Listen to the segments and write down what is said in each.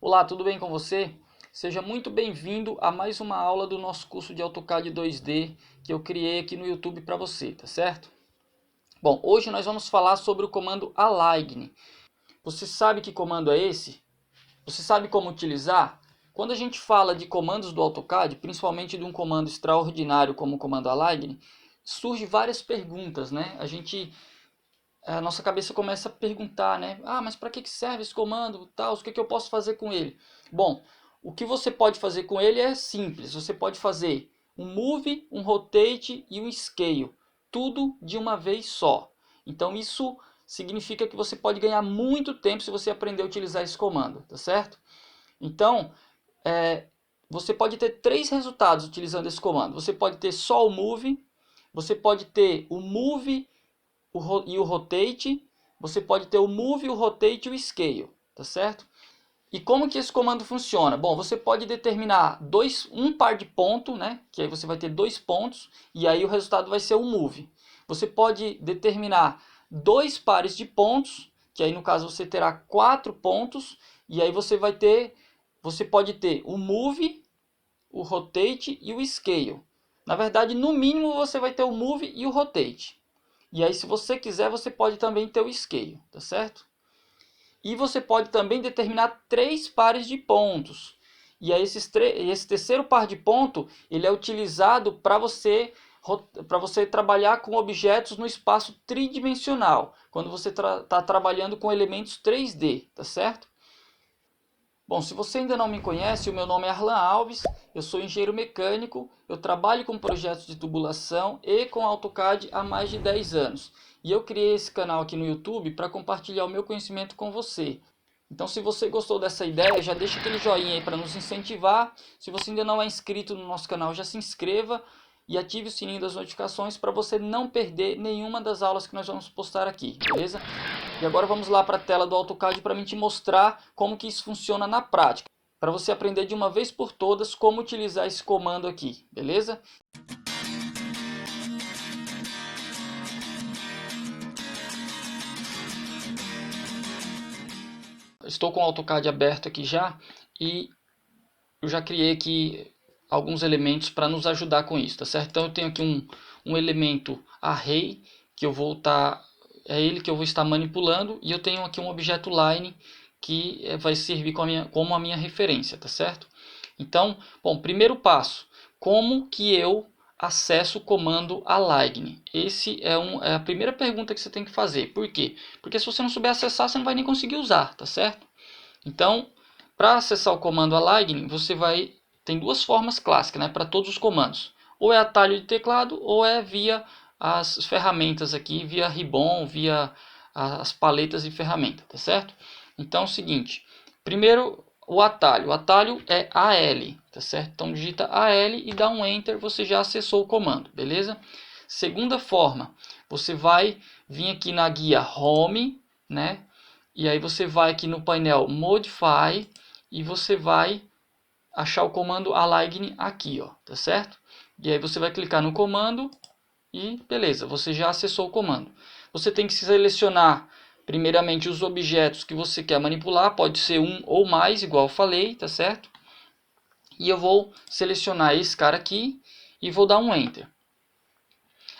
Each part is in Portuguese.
Olá, tudo bem com você? Seja muito bem-vindo a mais uma aula do nosso curso de AutoCAD 2D que eu criei aqui no YouTube para você, tá certo? Bom, hoje nós vamos falar sobre o comando align. Você sabe que comando é esse? Você sabe como utilizar? Quando a gente fala de comandos do AutoCAD, principalmente de um comando extraordinário como o comando align, surge várias perguntas, né? A nossa cabeça começa a perguntar, né? Ah, mas para que serve esse comando? Tal, o que eu posso fazer com ele? Bom, o que você pode fazer com ele é simples. Você pode fazer um move, um rotate e um scale. Tudo de uma vez só. Então isso significa que você pode ganhar muito tempo se você aprender a utilizar esse comando, tá certo? Então, você pode ter três resultados utilizando esse comando. Você pode ter só o move, você pode ter o move e o rotate, você pode ter o move, o rotate e o scale, tá certo? E como que esse comando funciona? Bom, você pode determinar um par de ponto, né? Que aí você vai ter 2 pontos e aí o resultado vai ser o move. Você pode determinar 2 pares de pontos, que aí no caso você terá 4 pontos e aí você pode ter o move, o rotate e o scale. Na verdade, no mínimo você vai ter o move e o rotate. E aí, se você quiser, você pode também ter o scale, tá certo? E você pode também determinar 3 pares de pontos. E aí, esse terceiro par de ponto, ele é utilizado para você trabalhar com objetos no espaço tridimensional, quando você está trabalhando com elementos 3D, tá certo? Bom, se você ainda não me conhece, o meu nome é Arlan Alves, eu sou engenheiro mecânico, eu trabalho com projetos de tubulação e com AutoCAD há mais de 10 anos. E eu criei esse canal aqui no YouTube para compartilhar o meu conhecimento com você. Então, se você gostou dessa ideia, já deixa aquele joinha aí para nos incentivar. Se você ainda não é inscrito no nosso canal, já se inscreva e ative o sininho das notificações para você não perder nenhuma das aulas que nós vamos postar aqui, beleza? E agora vamos lá para a tela do AutoCAD para mim te mostrar como que isso funciona na prática, para você aprender de uma vez por todas como utilizar esse comando aqui, beleza? Estou com o AutoCAD aberto aqui já e eu já criei aqui alguns elementos para nos ajudar com isso, tá certo? Então eu tenho aqui um elemento array que eu vou estar é ele que eu vou estar manipulando e eu tenho aqui um objeto line que vai servir como a minha referência, tá certo? Então, bom, primeiro passo, como que eu acesso o comando align? É a primeira pergunta que você tem que fazer. Por quê? Porque se você não souber acessar, você não vai nem conseguir usar, tá certo? Então, para acessar o comando align, tem duas formas clássicas, né, para todos os comandos. Ou é atalho de teclado, ou é via as ferramentas aqui, via ribbon, via as paletas de ferramenta, tá certo? Então é o seguinte, primeiro o atalho. O atalho é AL, tá certo? Então digita AL e dá um Enter, você já acessou o comando, beleza? Segunda forma, você vai vir aqui na guia Home, né? E aí você vai aqui no painel Modify e você vai achar o comando align aqui, ó, tá certo? E aí você vai clicar no comando e beleza, você já acessou o comando. Você tem que selecionar primeiramente os objetos que você quer manipular, pode ser um ou mais, igual eu falei, tá certo? E eu vou selecionar esse cara aqui e vou dar um Enter.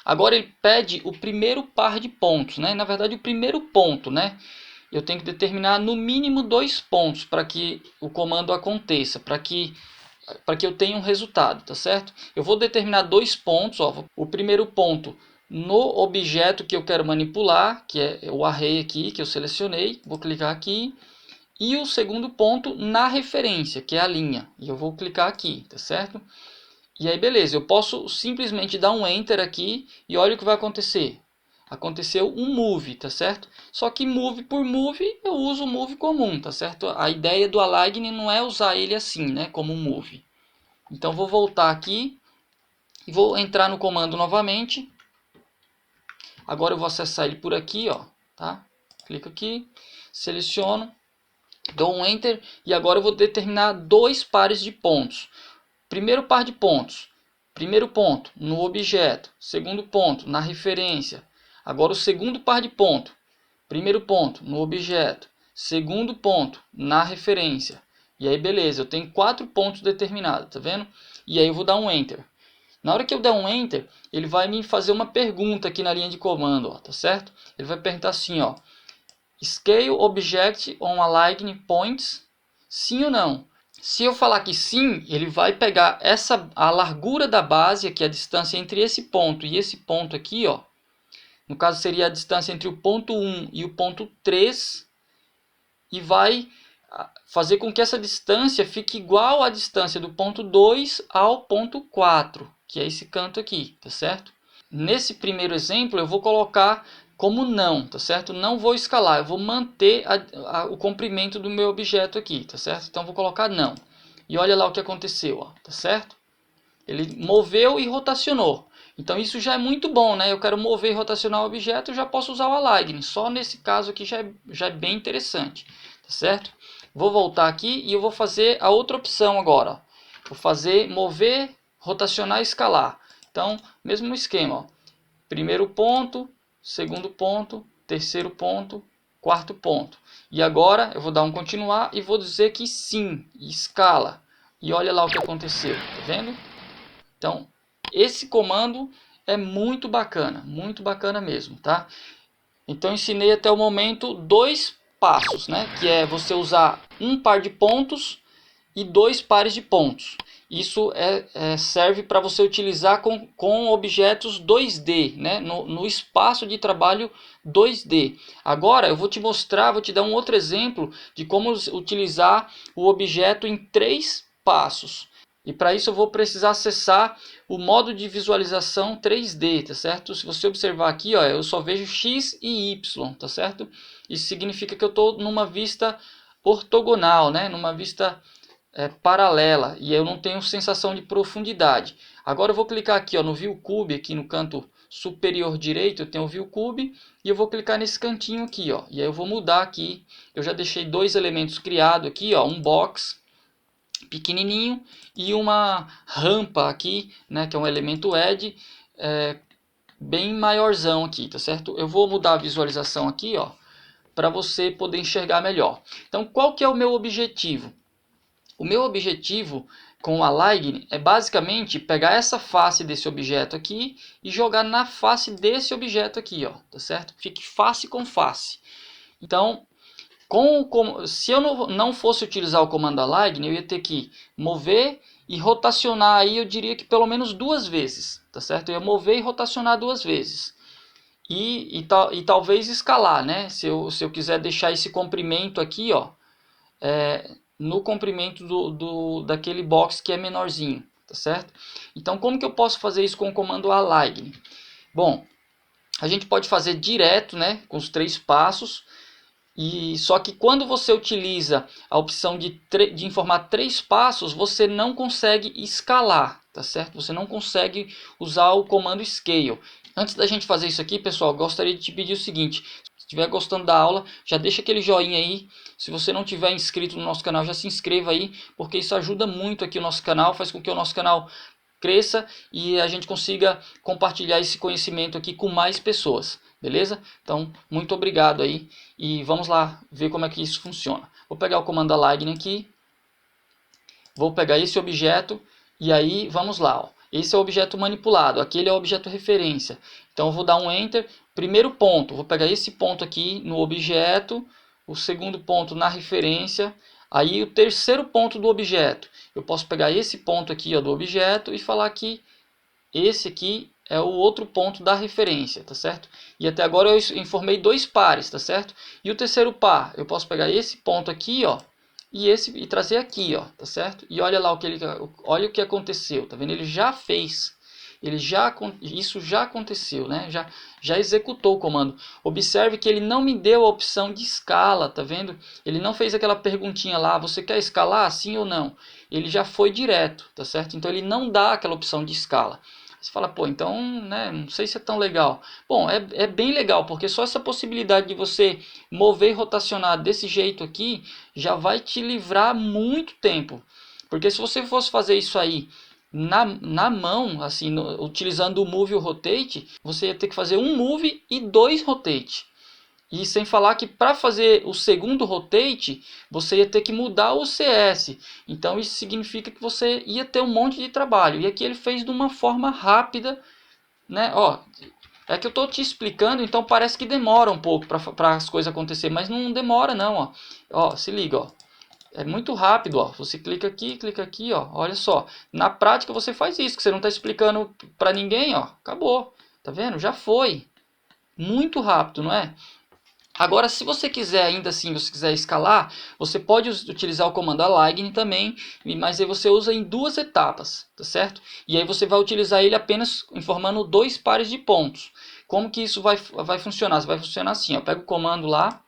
Agora ele pede o primeiro par de pontos, né? Na verdade o primeiro ponto, né? Eu tenho que determinar no mínimo 2 pontos para que o comando aconteça, para que eu tenha um resultado, tá certo? Eu vou determinar 2 pontos, ó, o primeiro ponto no objeto que eu quero manipular, que é o array aqui que eu selecionei, vou clicar aqui, e o segundo ponto na referência, que é a linha, e eu vou clicar aqui, tá certo? E aí beleza, eu posso simplesmente dar um Enter aqui e olha o que vai acontecer. Aconteceu um move, tá certo? Só que move por move, eu uso o move comum, tá certo? A ideia do align não é usar ele assim, né? Como um move. Então vou voltar aqui e vou entrar no comando novamente. Agora eu vou acessar ele por aqui, ó, tá? Clico aqui, seleciono, dou um Enter e agora eu vou determinar 2 pares de pontos. Primeiro par de pontos. Primeiro ponto no objeto. Segundo ponto na referência. Agora o segundo par de ponto. Primeiro ponto no objeto. Segundo ponto na referência. E aí beleza, eu tenho 4 pontos determinados, tá vendo? E aí eu vou dar um Enter. Na hora que eu der um Enter, ele vai me fazer uma pergunta aqui na linha de comando, ó, tá certo? Ele vai perguntar assim, ó, Scale Object on Align Points, sim ou não? Se eu falar que sim, ele vai pegar a largura da base, aqui a distância entre esse ponto e esse ponto aqui, ó. No caso seria a distância entre o ponto 1 e o ponto 3, e vai fazer com que essa distância fique igual à distância do ponto 2 ao ponto 4, que é esse canto aqui, tá certo? Nesse primeiro exemplo eu vou colocar como não, tá certo? Não vou escalar, eu vou manter o comprimento do meu objeto aqui, tá certo? Então vou colocar não. E olha lá o que aconteceu, ó, tá certo? Ele moveu e rotacionou. Então isso já é muito bom, né? Eu quero mover e rotacionar o objeto, eu já posso usar o Align. Só nesse caso aqui já é bem interessante, tá certo? Vou voltar aqui e eu vou fazer a outra opção agora. Vou fazer mover, rotacionar e escalar. Então, mesmo esquema, ó. Primeiro ponto, segundo ponto, terceiro ponto, quarto ponto. E agora eu vou dar um continuar e vou dizer que sim, escala. E olha lá o que aconteceu, tá vendo? Então, esse comando é muito bacana mesmo, tá? Então, ensinei até o momento 2 passos, né? Que é você usar um par de pontos e 2 pares de pontos. Isso serve para você utilizar com objetos 2D, né? No espaço de trabalho 2D. Agora eu vou te mostrar, vou te dar um outro exemplo de como utilizar o objeto em 3 passos. E para isso eu vou precisar acessar o modo de visualização 3D, tá certo? Se você observar aqui, ó, eu só vejo X e Y, tá certo? Isso significa que eu estou numa vista ortogonal, né? Numa vista paralela, e eu não tenho sensação de profundidade. Agora eu vou clicar aqui, ó, no View Cube, aqui no canto superior direito, eu tenho o View Cube, e eu vou clicar nesse cantinho aqui, ó, e aí eu vou mudar aqui. Eu já deixei 2 elementos criados aqui, ó, um box pequenininho e uma rampa aqui, né, que é um elemento Add, bem maiorzão aqui, tá certo? Eu vou mudar a visualização aqui, ó, para você poder enxergar melhor. Então, qual que é o meu objetivo? O meu objetivo com o Align é basicamente pegar essa face desse objeto aqui e jogar na face desse objeto aqui, ó, tá certo? Fique face com face. Então, se eu não fosse utilizar o comando Align, eu ia ter que mover e rotacionar aí, eu diria que pelo menos 2 vezes, tá certo? Eu ia mover e rotacionar 2 vezes. E talvez escalar, né? Se eu quiser deixar esse comprimento aqui, ó, no comprimento daquele box que é menorzinho, tá certo? Então, como que eu posso fazer isso com o comando Align? Bom, a gente pode fazer direto, né, com os 3 passos. E só que quando você utiliza a opção de informar 3 passos, você não consegue escalar, tá certo? Você não consegue usar o comando Scale. Antes da gente fazer isso aqui, pessoal, gostaria de te pedir o seguinte: se estiver gostando da aula, já deixa aquele joinha aí. Se você não tiver inscrito no nosso canal, já se inscreva aí, porque isso ajuda muito aqui o nosso canal, faz com que o nosso canal cresça e a gente consiga compartilhar esse conhecimento aqui com mais pessoas. Beleza? Então, muito obrigado aí e vamos lá ver como é que isso funciona. Vou pegar o comando Align aqui, vou pegar esse objeto e aí vamos lá. Ó. Esse é o objeto manipulado, aquele é o objeto referência. Então, eu vou dar um Enter. Primeiro ponto, vou pegar esse ponto aqui no objeto, o segundo ponto na referência, aí o terceiro ponto do objeto. Eu posso pegar esse ponto aqui, ó, do objeto e falar que esse aqui é o outro ponto da referência, tá certo? E até agora eu informei 2 pares, tá certo? E o terceiro par, eu posso pegar esse ponto aqui, ó, e trazer aqui, ó, tá certo? E olha lá olha o que aconteceu, tá vendo? Ele já fez, isso já aconteceu, né? Já executou o comando. Observe que ele não me deu a opção de escala, tá vendo? Ele não fez aquela perguntinha lá, você quer escalar, sim ou não? Ele já foi direto, tá certo? Então ele não dá aquela opção de escala. Você fala, pô, então, né, não sei se é tão legal. Bom, é bem legal, porque só essa possibilidade de você mover e rotacionar desse jeito aqui já vai te livrar muito tempo. Porque se você fosse fazer isso aí na mão, assim, utilizando o Move e o Rotate, você ia ter que fazer um Move e 2 Rotate. E sem falar que para fazer o segundo rotate, você ia ter que mudar o CS. Então isso significa que você ia ter um monte de trabalho. E aqui ele fez de uma forma rápida, né? Ó, é que eu estou te explicando, então parece que demora um pouco para as coisas acontecer, mas não demora não, ó. Ó, se liga, ó. É muito rápido, ó. Você clica aqui, ó. Olha só. Na prática você faz isso, que você não está explicando para ninguém, ó. Acabou. Tá vendo? Já foi. Muito rápido, não é? Agora, se você quiser ainda assim, você quiser escalar, você pode utilizar o comando align também, mas aí você usa em duas etapas, tá certo? E aí você vai utilizar ele apenas informando 2 pares de pontos. Como que isso vai funcionar? Vai funcionar assim, ó, pega o comando lá,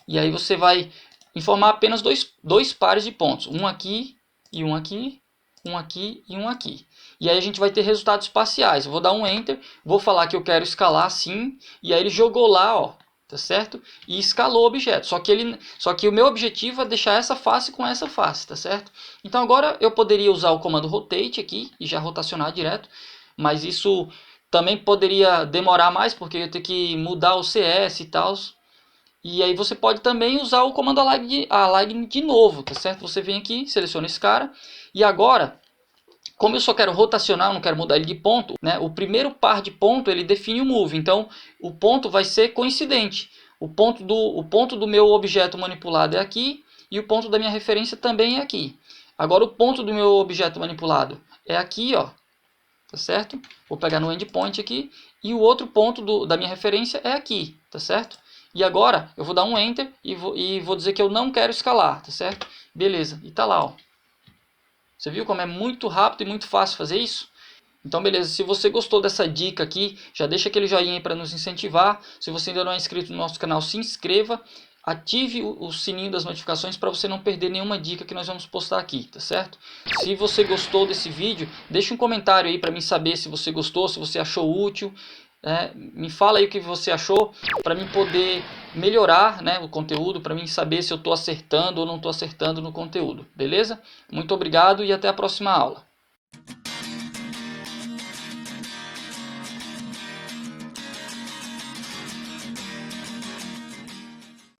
e aí você vai informar apenas dois pares de pontos, um aqui e um aqui, um aqui e um aqui. E aí a gente vai ter resultados parciais. Eu vou dar um Enter, vou falar que eu quero escalar assim, e aí ele jogou lá, ó, tá certo? E escalou o objeto. Só que o meu objetivo é deixar essa face com essa face, tá certo? Então agora eu poderia usar o comando Rotate aqui e já rotacionar direto, mas isso também poderia demorar mais, porque eu ia ter que mudar o CS e tal. E aí você pode também usar o comando align de novo, tá certo? Você vem aqui, seleciona esse cara, e agora, como eu só quero rotacionar, eu não quero mudar ele de ponto, né? O primeiro par de ponto ele define o move, então o ponto vai ser coincidente. O ponto do meu objeto manipulado é aqui, e o ponto da minha referência também é aqui. Agora o ponto do meu objeto manipulado é aqui, ó, tá certo? Vou pegar no endpoint aqui, e o outro ponto da minha referência é aqui, tá certo? E agora eu vou dar um Enter e vou dizer que eu não quero escalar, tá certo? Beleza, e tá lá, ó. Você viu como é muito rápido e muito fácil fazer isso? Então beleza, se você gostou dessa dica aqui, já deixa aquele joinha aí para nos incentivar. Se você ainda não é inscrito no nosso canal, se inscreva. Ative o sininho das notificações para você não perder nenhuma dica que nós vamos postar aqui, tá certo? Se você gostou desse vídeo, deixa um comentário aí para mim saber se você gostou, se você achou útil. Me fala aí o que você achou para mim poder melhorar, né, o conteúdo, para mim saber se eu estou acertando ou não estou acertando no conteúdo, beleza? Muito obrigado e até a próxima aula.